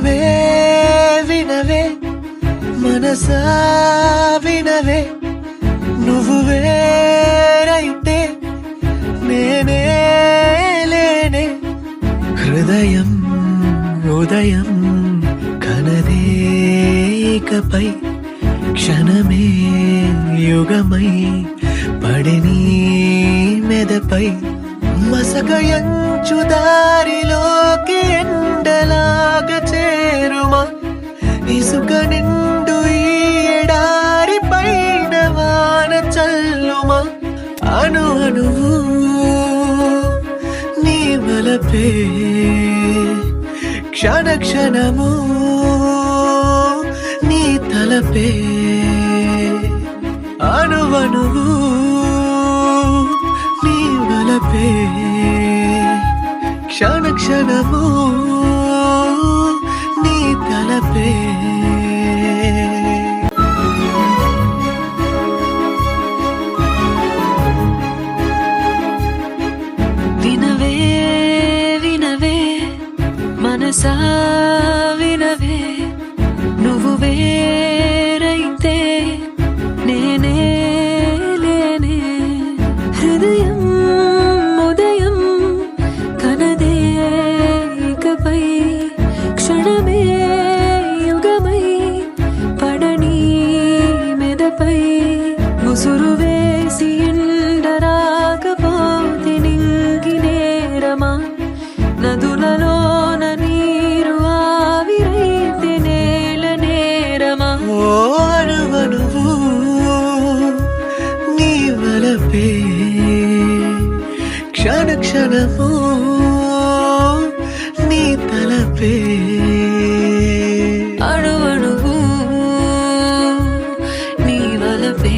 వినవే వినవే మనసా వినవే నువ్వు వేరైతే నేనే లేనే హృదయం ఉదయం కనదే ఇకపై క్షణమే యుగమై పడిని మెదపై మసకయంచు దారిలోకి ఎండలాగా చేరుమా ఇసుక నిండు ఈ ఎడారి పైన వాన చల్లుమా అను అణువు నీ వలపే క్షణ క్షణము నీ తలపే అణువణువు నీ వలపే క్షణ క్షణము నీ తలపే వినవే వినవే మనసా వినవే నువ్వు వేరైతే నేనే లేనే హృదయం ఉదయం కనదే ఇకపై క్షణమే యుగమై పడని మెదపై ముసురు వేసి ఎండరాకపోతే నింగి నేరమా నదులలోన నీరు ఆవిరైతే నేల నేరమా ఓ అణువణువు నీ వలపే క్షణ క్షణము నీ తలపే అణువణువు నీ వలపే